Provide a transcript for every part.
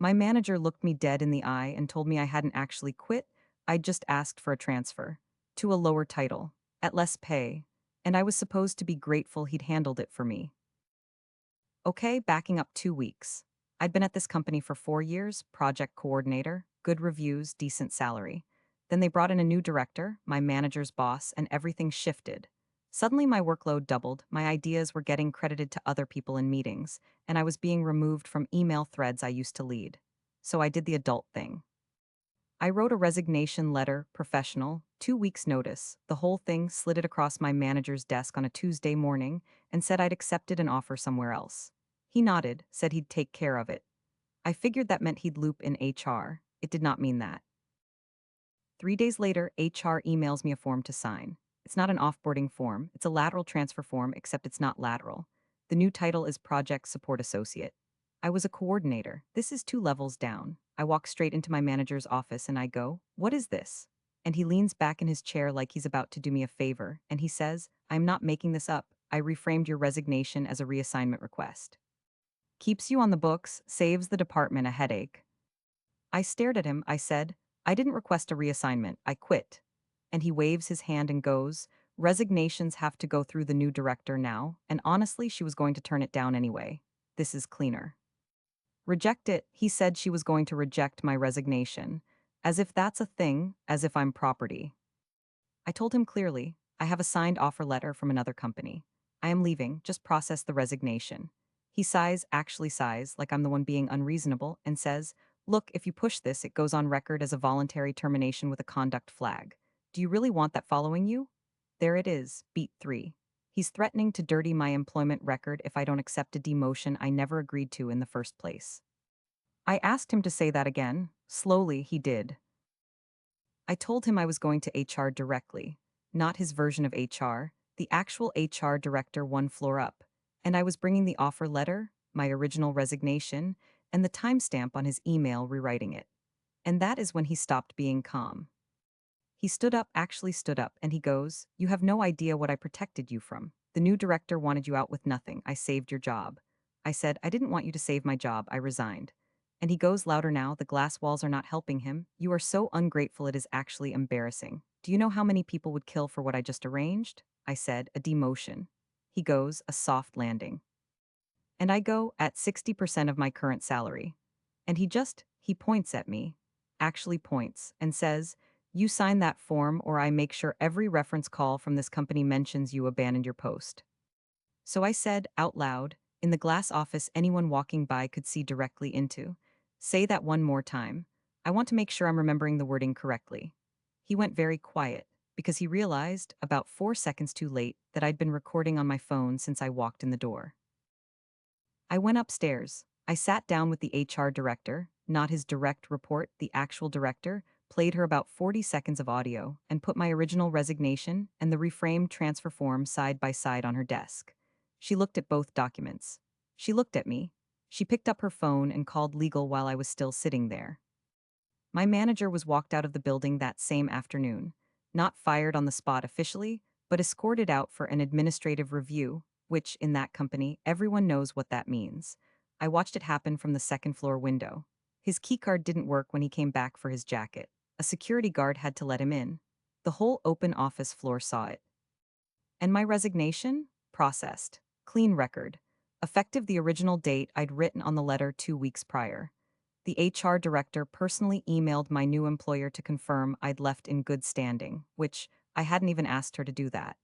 My manager looked me dead in the eye and told me I hadn't actually quit, I'd just asked for a transfer to a lower title, at less pay, and I was supposed to be grateful he'd handled it for me. Okay, backing up 2 weeks. I'd been at this company for 4 years, project coordinator, good reviews, decent salary. Then they brought in a new director, my manager's boss, and everything shifted. Suddenly, my workload doubled, my ideas were getting credited to other people in meetings, and I was being removed from email threads I used to lead. So I did the adult thing. I wrote a resignation letter, professional, 2 weeks' notice. The whole thing slid it across my manager's desk on a Tuesday morning and said I'd accepted an offer somewhere else. He nodded, said he'd take care of it. I figured that meant he'd loop in HR. It did not mean that. 3 days later, HR emails me a form to sign. It's not an offboarding form, it's a lateral transfer form, except it's not lateral. The new title is Project Support Associate. I was a coordinator. This is 2 levels down. I walk straight into my manager's office and I go, "What is this?" And he leans back in his chair like he's about to do me a favor, and he says, "I'm not making this up. I reframed your resignation as a reassignment request. Keeps you on the books, saves the department a headache." I stared at him. I said, "I didn't request a reassignment. I quit." And he waves his hand and goes, "Resignations have to go through the new director now, and honestly, she was going to turn it down anyway. This is cleaner." Reject it, he said she was going to reject my resignation. As if that's a thing, as if I'm property. I told him clearly, I have a signed offer letter from another company. I am leaving, just process the resignation. He sighs, actually sighs, like I'm the one being unreasonable, and says, "Look, if you push this, it goes on record as a voluntary termination with a conduct flag. Do you really want that following you?" There it is, beat 3. He's threatening to dirty my employment record if I don't accept a demotion I never agreed to in the first place. I asked him to say that again. Slowly, he did. I told him I was going to HR directly, not his version of HR, the actual HR director 1 floor up, and I was bringing the offer letter, my original resignation, and the timestamp on his email rewriting it. And that is when he stopped being calm. He stood up, actually stood up, and he goes, "You have no idea what I protected you from. The new director wanted you out with nothing. I saved your job." I said, "I didn't want you to save my job. I resigned." And he goes louder now, the glass walls are not helping him. "You are so ungrateful it is actually embarrassing. Do you know how many people would kill for what I just arranged?" I said, "A demotion." He goes, "A soft landing." And I go, "At 60% of my current salary." And he points at me, actually points, and says, "You sign that form or I make sure every reference call from this company mentions you abandoned your post." So I said, out loud, in the glass office anyone walking by could see directly into, "Say that one more time. I want to make sure I'm remembering the wording correctly." He went very quiet, because he realized, about 4 seconds too late, that I'd been recording on my phone since I walked in the door. I went upstairs. I sat down with the HR director, not his direct report, the actual director, played her about 40 seconds of audio, and put my original resignation and the reframed transfer form side by side on her desk. She looked at both documents. She looked at me. She picked up her phone and called legal while I was still sitting there. My manager was walked out of the building that same afternoon, not fired on the spot officially, but escorted out for an administrative review, which, in that company, everyone knows what that means. I watched it happen from the second-floor window. His keycard didn't work when he came back for his jacket. A security guard had to let him in. The whole open office floor saw it. And my resignation? Processed. Clean record. Effective the original date I'd written on the letter 2 weeks prior. The HR director personally emailed my new employer to confirm I'd left in good standing, which I hadn't even asked her to do that.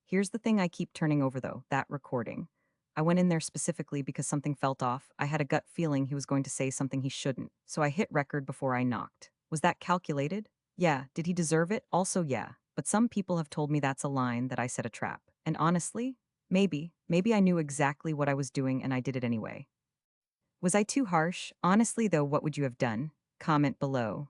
Here's the thing I keep turning over though, that recording. I went in there specifically because something felt off. I had a gut feeling he was going to say something he shouldn't, so I hit record before I knocked. Was that calculated? Yeah. Did he deserve it? Also, yeah. But some people have told me that's a line that I set a trap. And honestly, maybe I knew exactly what I was doing and I did it anyway. Was I too harsh? Honestly though, what would you have done? Comment below.